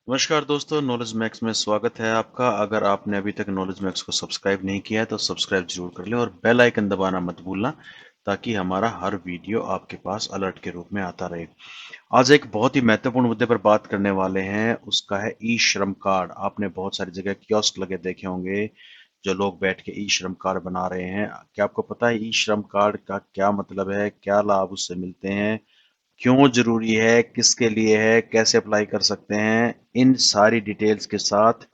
नमस्कार दोस्तों, knowledge max में स्वागत है आपका। अगर आपने अभी तक नॉलेज मैक्स को सब्सक्राइब नहीं किया है तो सब्सक्राइब जरूर कर लें और बेल आइकन दबाना मत भूलना ताकि हमारा हर वीडियो आपके पास अलर्ट के रूप में आता रहे। आज एक बहुत ही महत्वपूर्ण मुद्दे पर बात करने वाले हैं, उसका है ई श्रम कार्ड। आपने बहुत सारी जगह कियोस्क लगे देखे होंगे, जो लोग बैठ के ई श्रम कार्ड बना रहे हैं। क्या आपको पता है ई श्रम कार्ड का क्या मतलब है, क्या लाभ उससे मिलते हैं, क्यों जरूरी है, किसके लिए है, कैसे अप्लाई कर सकते हैं? इन सारी डिटेल्स के साथ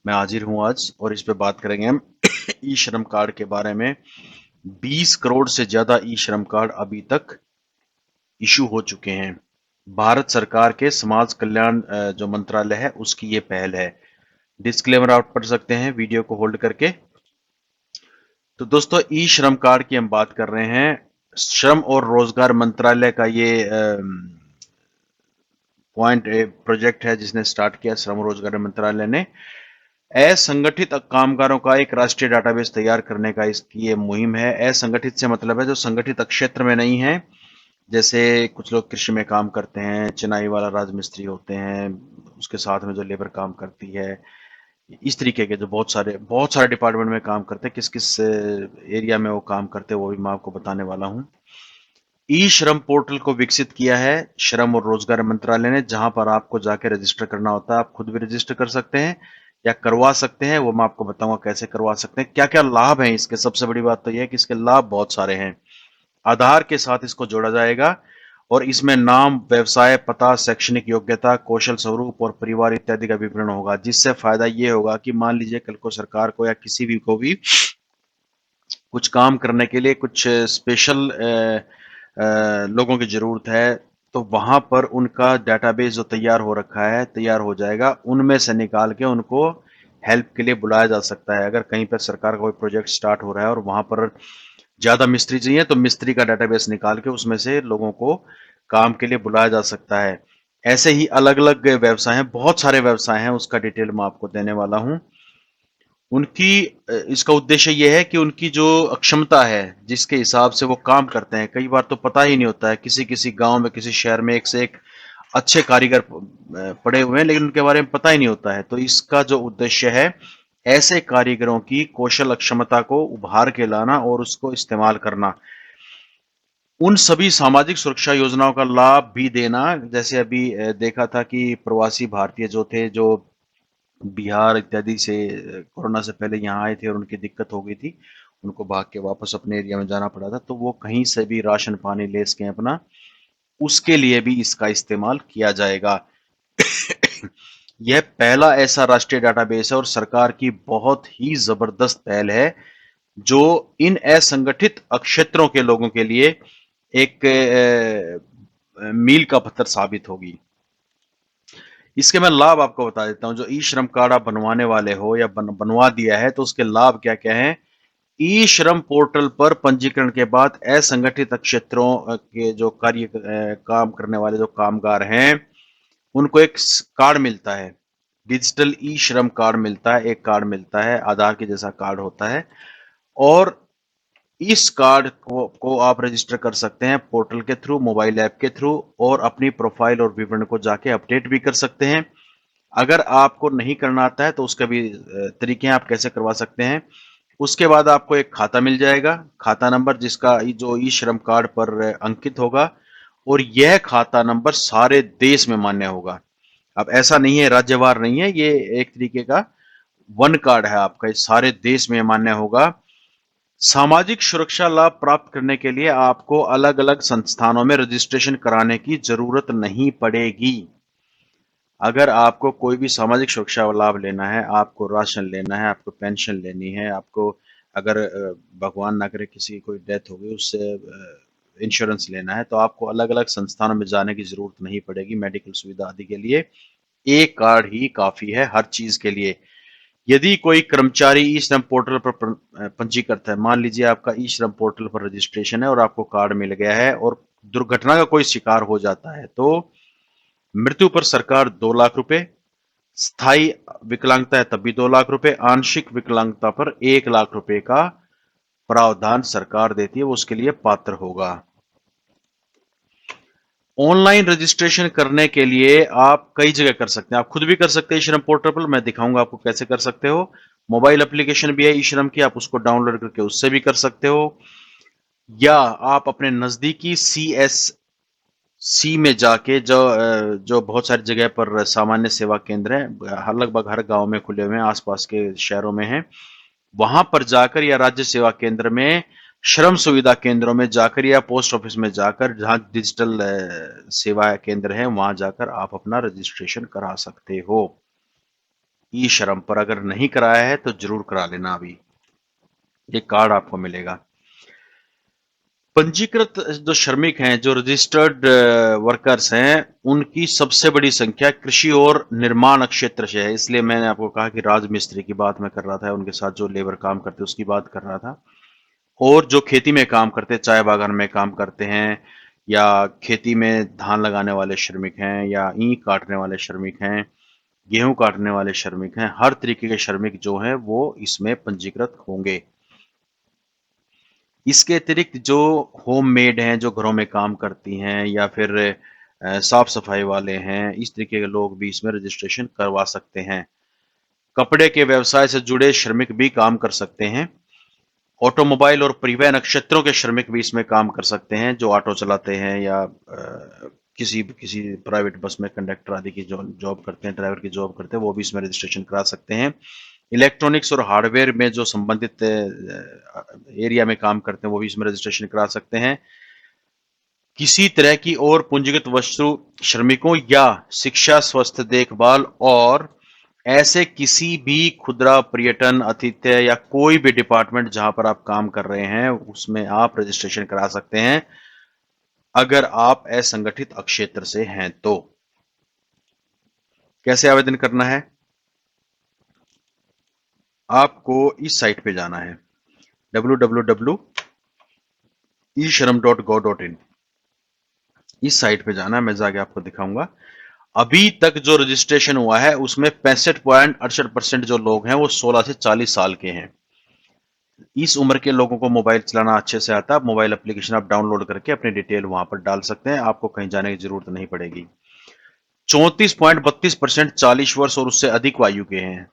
मैं हाजिर हूं आज और इस पे बात करेंगे हम ई श्रम कार्ड के बारे में। 20 करोड़ से ज्यादा ई श्रम कार्ड अभी तक इशू हो चुके हैं। भारत सरकार के समाज कल्याण जो मंत्रालय है उसकी ये पहल है। डिस्क्लेमर आप पढ़ सकते हैं वीडियो को होल्ड करके। तो दोस्तों, ई श्रम कार्ड की हम बात कर रहे हैं। श्रम और रोजगार मंत्रालय का ये पॉइंट प्रोजेक्ट है जिसने स्टार्ट किया श्रम रोजगार मंत्रालय ने। असंगठित कामगारों का एक राष्ट्रीय डाटाबेस तैयार करने का इसकी ये मुहिम है। असंगठित से मतलब है जो संगठित क्षेत्र में नहीं है। जैसे कुछ लोग कृषि में काम करते हैं, चिनाई वाला राजमिस्त्री होते हैं, उसके साथ में जो लेबर काम करती है, इस तरीके के जो बहुत सारे डिपार्टमेंट में काम करते हैं। किस किस एरिया में वो काम करते हैं वो भी मैं आपको बताने वाला हूँ। ई श्रम पोर्टल को विकसित किया है श्रम और रोजगार मंत्रालय ने, जहां पर आपको जाके रजिस्टर करना होता है। आप खुद भी रजिस्टर कर सकते हैं या करवा सकते हैं, वो मैं आपको बताऊंगा कैसे करवा सकते हैं, क्या क्या लाभ हैं इसके। सबसे बड़ी बात तो यह है कि इसके लाभ बहुत सारे हैं। आधार के साथ इसको जोड़ा जाएगा और इसमें नाम, व्यवसाय पता, शैक्षणिक योग्यता, कौशल स्वरूप और परिवार इत्यादि का विवरण होगा। जिससे फायदा ये होगा कि मान लीजिए कल को सरकार को या किसी भी को भी कुछ काम करने के लिए कुछ स्पेशल लोगों की ज़रूरत है, तो वहाँ पर उनका डेटाबेस जो तैयार हो रखा है, तैयार हो जाएगा। उनमें से निकाल के उनको हेल्प के लिए बुलाया जा सकता है। अगर कहीं पर सरकार का कोई प्रोजेक्ट स्टार्ट हो रहा है और वहाँ पर ज़्यादा मिस्त्री चाहिए, तो मिस्त्री का डेटाबेस निकाल के उसमें से लोगों को काम के लिए बुलाया जा सकता है। ऐसे ही अलग-अलग व्यवसाय हैं, बहुत सारे व्यवसाय हैं, उसका डिटेल मैं आपको देने वाला हूँ। उनकी इसका उद्देश्य ये है कि उनकी जो अक्षमता है, जिसके हिसाब से वो काम करते हैं, कई बार तो पता ही नहीं होता है। किसी किसी गांव में, किसी शहर में एक से एक अच्छे कारीगर पड़े हुए हैं, लेकिन उनके बारे में पता ही नहीं होता है। तो इसका जो उद्देश्य है, ऐसे कारीगरों की कौशल अक्षमता को उभार के लाना और उसको इस्तेमाल करना। उन सभी सामाजिक सुरक्षा योजनाओं का लाभ भी देना। जैसे अभी देखा था कि प्रवासी भारतीय जो थे, जो बिहार इत्यादि से कोरोना से पहले यहाँ आए थे और उनकी दिक्कत हो गई थी, उनको भाग के वापस अपने एरिया में जाना पड़ा था, तो वो कहीं से भी राशन पानी ले सकें अपना, उसके लिए भी इसका इस्तेमाल किया जाएगा। यह पहला ऐसा राष्ट्रीय डाटाबेस है और सरकार की बहुत ही जबरदस्त पहल है, जो इन असंगठित क्षेत्रों के लोगों के लिए एक मील का पत्थर साबित होगी। इसके मैं लाभ आपको बता देता हूँ। जो ई श्रम कार्ड आप बनवाने वाले हो या बनवा दिया है, तो उसके लाभ क्या क्या हैं। ई श्रम पोर्टल पर पंजीकरण के बाद असंगठित क्षेत्रों के जो काम करने वाले जो कामगार हैं, उनको एक कार्ड मिलता है। डिजिटल ई श्रम कार्ड मिलता है, एक कार्ड मिलता है, आधार के जैसा कार्ड होता है। और इस कार्ड को आप रजिस्टर कर सकते हैं पोर्टल के थ्रू, मोबाइल ऐप के थ्रू, और अपनी प्रोफाइल और विवरण को जाके अपडेट भी कर सकते हैं। अगर आपको नहीं करना आता है तो उसका भी तरीके हैं, आप कैसे करवा सकते हैं। उसके बाद आपको एक खाता मिल जाएगा, खाता नंबर, जिसका जो ई श्रम कार्ड पर अंकित होगा, और यह खाता नंबर सारे देश में मान्य होगा। अब ऐसा नहीं है, राज्यवार नहीं है, ये एक तरीके का वन कार्ड है आपका, इस सारे देश में मान्य होगा। सामाजिक सुरक्षा लाभ प्राप्त करने के लिए आपको अलग अलग संस्थानों में रजिस्ट्रेशन कराने की जरूरत नहीं पड़ेगी। अगर आपको कोई भी सामाजिक सुरक्षा लाभ लेना है, आपको राशन लेना है, आपको पेंशन लेनी है, आपको अगर भगवान ना करे किसी की कोई डेथ हो गई, उससे इंश्योरेंस लेना है, तो आपको अलग अलग संस्थानों में जाने की जरूरत नहीं पड़ेगी। मेडिकल सुविधा आदि के लिए एक कार्ड ही काफी है हर चीज के लिए। यदि कोई कर्मचारी ई श्रम पोर्टल पर पंजीकृत है, मान लीजिए आपका ई श्रम पोर्टल पर रजिस्ट्रेशन है और आपको कार्ड मिल गया है और दुर्घटना का कोई शिकार हो जाता है, तो मृत्यु पर सरकार 2 लाख रुपए, स्थायी विकलांगता है तब भी 2 लाख रुपए, आंशिक विकलांगता पर 1 लाख रुपए का प्रावधान सरकार देती है, वो उसके लिए पात्र होगा। ऑनलाइन रजिस्ट्रेशन करने के लिए आप कई जगह कर सकते हैं। आप खुद भी कर सकते हैं ई श्रम पोर्टल पर, मैं दिखाऊंगा आपको कैसे कर सकते हो। मोबाइल एप्लीकेशन भी है ई श्रम की, आप उसको डाउनलोड करके उससे भी कर सकते हो, या आप अपने नजदीकी CSC में जाके जो बहुत सारी जगह पर सामान्य सेवा केंद्र हैं, हर लगभग हर गांव में खुले हुए हैं, आसपास के शहरों में हैं, वहां पर जाकर या राज्य सेवा केंद्र में, श्रम सुविधा केंद्रों में जाकर या पोस्ट ऑफिस में जाकर, जहां डिजिटल सेवा केंद्र है, वहां जाकर आप अपना रजिस्ट्रेशन करा सकते हो। ई श्रम पर अगर नहीं कराया है तो जरूर करा लेना। अभी ये कार्ड आपको मिलेगा। पंजीकृत जो श्रमिक हैं, जो रजिस्टर्ड वर्कर्स हैं, उनकी सबसे बड़ी संख्या कृषि और निर्माण क्षेत्र से है। इसलिए मैंने आपको कहा कि राजमिस्त्री की बात मैं कर रहा था, उनके साथ जो लेबर काम करते उसकी बात कर रहा था। और जो खेती में काम करते, चाय बागान में काम करते हैं, या खेती में धान लगाने वाले श्रमिक हैं, या ईंख काटने वाले श्रमिक हैं, गेहूं काटने वाले श्रमिक हैं, हर तरीके के श्रमिक जो हैं वो इसमें पंजीकृत होंगे। इसके अतिरिक्त जो होम मेड हैं, जो घरों में काम करती हैं, या फिर साफ सफाई वाले हैं, इस तरीके के लोग भी इसमें रजिस्ट्रेशन करवा सकते हैं। कपड़े के व्यवसाय से जुड़े श्रमिक भी काम कर सकते हैं। ऑटोमोबाइल और परिवहन क्षेत्रों के श्रमिक भी इसमें काम कर सकते हैं, जो ऑटो चलाते हैं या किसी किसी प्राइवेट बस में कंडक्टर आदि की जो जॉब करते हैं, ड्राइवर की जॉब करते हैं, वो भी इसमें रजिस्ट्रेशन करा सकते हैं। इलेक्ट्रॉनिक्स और हार्डवेयर में जो संबंधित एरिया में काम करते हैं, वो भी इसमें रजिस्ट्रेशन करा सकते हैं। किसी तरह की और पूंजीगत वस्तु श्रमिकों या शिक्षा, स्वास्थ्य देखभाल और ऐसे किसी भी खुदरा पर्यटन, आतिथ्य या कोई भी डिपार्टमेंट जहां पर आप काम कर रहे हैं, उसमें आप रजिस्ट्रेशन करा सकते हैं, अगर आप असंगठित क्षेत्र से हैं तो। कैसे आवेदन करना है? आपको इस साइट पे जाना है, www.ishram.go.in। इस साइट पे जाना है, मैं जाके आपको दिखाऊंगा। अभी तक जो रजिस्ट्रेशन हुआ है उसमें 65.68% जो लोग हैं वो 16 से 40 साल के हैं। इस उम्र के लोगों को मोबाइल चलाना अच्छे से आता है। मोबाइल एप्लीकेशन आप डाउनलोड करके अपनी डिटेल वहां पर डाल सकते हैं, आपको कहीं जाने की जरूरत नहीं पड़ेगी। 34.32% 40 वर्ष और उससे अधिक आयु के हैं,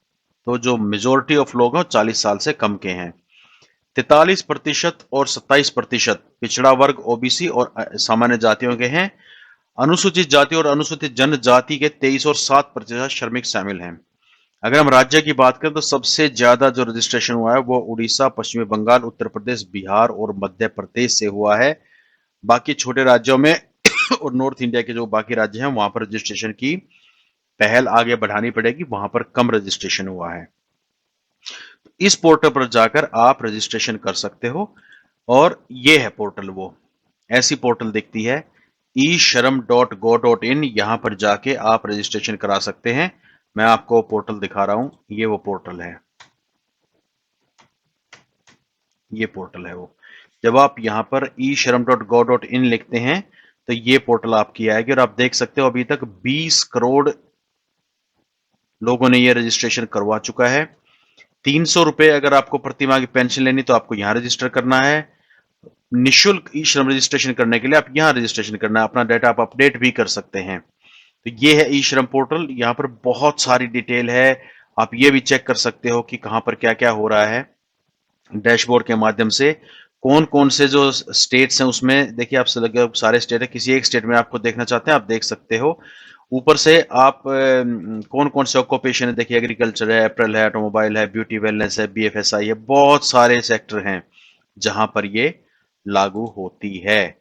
तो जो मेजोरिटी ऑफ लोग हैं 40 साल से कम के हैं। 43% और 27% पिछड़ा वर्ग, ओबीसी और सामान्य जातियों के हैं। अनुसूचित जाति और अनुसूचित जनजाति के 23 और 7% श्रमिक शामिल हैं। अगर हम राज्य की बात करें तो सबसे ज्यादा जो रजिस्ट्रेशन हुआ है वो उड़ीसा, पश्चिमी बंगाल, उत्तर प्रदेश, बिहार और मध्य प्रदेश से हुआ है। बाकी छोटे राज्यों में और नॉर्थ इंडिया के जो बाकी राज्य हैं वहां पर रजिस्ट्रेशन की पहल आगे बढ़ानी पड़ेगी, वहां पर कम रजिस्ट्रेशन हुआ है। इस पोर्टल पर जाकर आप रजिस्ट्रेशन कर सकते हो, और ये है पोर्टल, वो ऐसी पोर्टल दिखती है ishram.go.in। यहां पर जाके आप रजिस्ट्रेशन करा सकते हैं। मैं आपको पोर्टल दिखा रहा हूं, ये वो पोर्टल है, ये पोर्टल है वो। जब आप यहां पर ishram.go.in लिखते हैं तो ये पोर्टल आपकी आएगी, और आप देख सकते हो अभी तक 20 करोड़ लोगों ने ये रजिस्ट्रेशन करवा चुका है। 300 रुपए अगर आपको प्रतिमाह की पेंशन लेनी तो आपको यहां रजिस्टर करना है। निःशुल्क ई श्रम रजिस्ट्रेशन करने के लिए आप यहां रजिस्ट्रेशन करना है, अपना डाटा आप अपडेट भी कर सकते हैं। तो ये है ई श्रम पोर्टल, यहां पर बहुत सारी डिटेल है। आप ये भी चेक कर सकते हो कि कहां पर क्या क्या हो रहा है डैशबोर्ड के माध्यम से। कौन कौन से जो स्टेट्स हैं उसमें देखिए, आप सारे स्टेट है, किसी एक स्टेट में आपको देखना चाहते हैं आप देख सकते हो। ऊपर से आप कौन कौन से ऑक्यूपेशन है देखिए, एग्रीकल्चर है, अप्रैल है, ऑटोमोबाइल है, ब्यूटी वेलनेस है, बीएफएसआई है, बहुत सारे सेक्टर हैं जहां पर ये लागू होती है।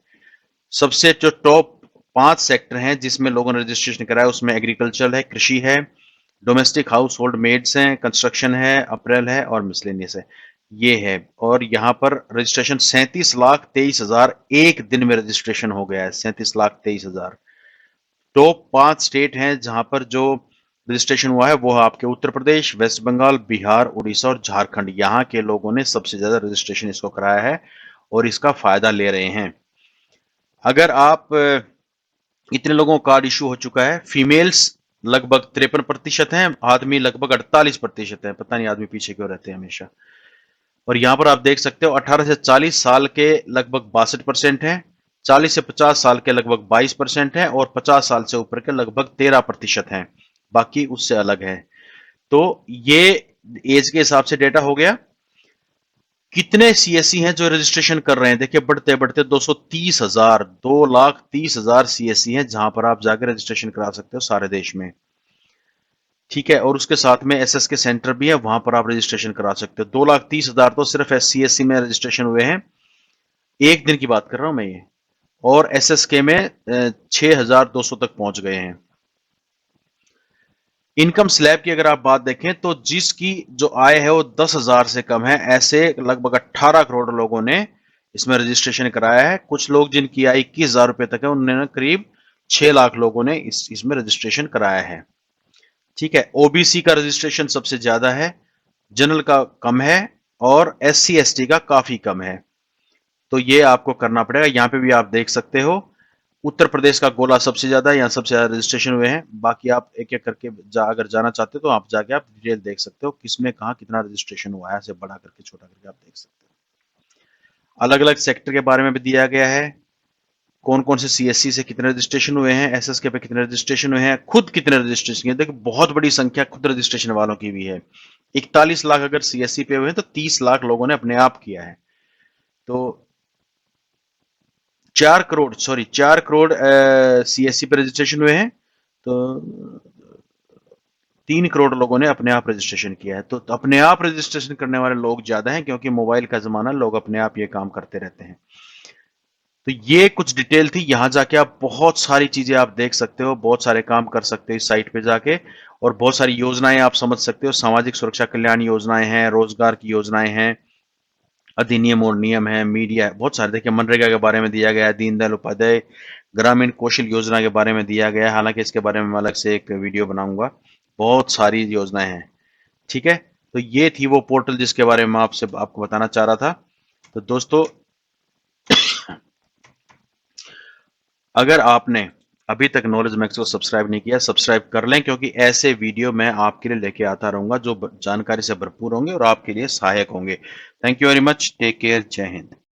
सबसे जो टॉप 5 सेक्टर हैं जिसमें लोगों ने रजिस्ट्रेशन कराया, उसमें एग्रीकल्चर है, कृषि है, डोमेस्टिक हाउस होल्ड मेड्स हैं, कंस्ट्रक्शन है, अप्रैल है और मिसलेनियस है, ये है। और यहाँ पर रजिस्ट्रेशन 37,23,000 एक दिन में रजिस्ट्रेशन हो गया है, 37,23,000। टॉप 5 स्टेट हैं जहां पर जो रजिस्ट्रेशन हुआ है वो है आपके उत्तर प्रदेश, वेस्ट बंगाल, बिहार, उड़ीसा और झारखंड। यहाँ के लोगों ने सबसे ज्यादा रजिस्ट्रेशन इसको कराया है और इसका फायदा ले रहे हैं। अगर आप इतने लोगों का कार्ड इशू हो चुका है, फीमेल्स लगभग 53% हैं, आदमी लगभग 48% है। पता नहीं आदमी पीछे क्यों रहते हैं हमेशा। और यहां पर आप देख सकते हो 18 से 40 साल के लगभग 62% हैं, 40 से 50 साल के लगभग 22% है और 50 साल से ऊपर के लगभग 13% हैं, बाकी उससे अलग है। तो ये एज के हिसाब से डेटा हो गया। कितने सीएससी हैं जो रजिस्ट्रेशन कर रहे हैं? देखिए बढ़ते बढ़ते 230,000, 2,30,000 सीएससी हैं जहां पर आप जाकर रजिस्ट्रेशन करा सकते हो सारे देश में। ठीक है, और उसके साथ में एसएस के सेंटर भी है, वहां पर आप रजिस्ट्रेशन करा सकते हो। 2,30,000 तो सिर्फ सीएससी में रजिस्ट्रेशन हुए हैं, एक दिन की बात कर रहा हूं मैं ये। और एसएसके में 6,200 तक पहुंच गए हैं। इनकम स्लैब की अगर आप बात देखें तो जिसकी जो आय है वो 10,000 से कम है, ऐसे लगभग 18 करोड़ लोगों ने इसमें रजिस्ट्रेशन कराया है। कुछ लोग जिनकी आय 21,000 रुपए तक है, उन्होंने करीब 6 लाख लोगों ने इसमें रजिस्ट्रेशन कराया है। ठीक है, ओबीसी का रजिस्ट्रेशन सबसे ज्यादा है, जनरल का कम है और एससी एसटी का काफी कम है। तो ये आपको करना पड़ेगा। यहां पे भी आप देख सकते हो, उत्तर प्रदेश का गोला सबसे ज्यादा है, यहाँ सबसे ज्यादा रजिस्ट्रेशन हुए हैं। बाकी आप एक एक करके अगर जाना चाहते हो तो आप जाके आप डिटेल देख सकते हो किसमें कहाँ कितना रजिस्ट्रेशन हुआ है, ऐसे बड़ा करके छोटा करके आप देख सकते हो। अलग अलग सेक्टर के बारे में भी दिया गया है, कौन कौन से सीएससी से कितने रजिस्ट्रेशन हुए हैं, एसएसके पे कितने रजिस्ट्रेशन हुए हैं, खुद कितने रजिस्ट्रेशन है। देखो बहुत बड़ी संख्या खुद रजिस्ट्रेशन वालों की भी है। 41 लाख अगर सीएससी पे हुए हैं तो 30 लाख लोगों ने अपने आप किया है। तो 4 करोड़ सीएससी पे रजिस्ट्रेशन हुए हैं, तो 3 करोड़ लोगों ने अपने आप रजिस्ट्रेशन किया है। तो अपने आप रजिस्ट्रेशन करने वाले लोग ज्यादा हैं, क्योंकि मोबाइल का जमाना, लोग अपने आप ये काम करते रहते हैं। तो ये कुछ डिटेल थी, यहां जाके आप बहुत सारी चीजें आप देख सकते हो, बहुत सारे काम कर सकते हो इस साइट पे जाके, और बहुत सारी योजनाएं आप समझ सकते हो। सामाजिक सुरक्षा कल्याण योजनाएं हैं, रोजगार की योजनाएं हैं, अधिनियम और नियम है, मीडिया है, बहुत सारे। देखिए मनरेगा के बारे में दिया गया है, दीनदयाल उपाध्याय ग्रामीण कौशल योजना के बारे में दिया गया है, हालांकि इसके बारे में मैं अलग से एक वीडियो बनाऊंगा। बहुत सारी योजनाएं हैं। ठीक है, तो ये थी वो पोर्टल जिसके बारे में आपसे आपको बताना चाह रहा था। तो दोस्तों, अगर आपने अभी तक नॉलेज मैक्स को सब्सक्राइब नहीं किया, सब्सक्राइब कर लें, क्योंकि ऐसे वीडियो मैं आपके लिए लेके आता रहूंगा जो जानकारी से भरपूर होंगे और आपके लिए सहायक होंगे। Thank you very much, take care, जय हिंद।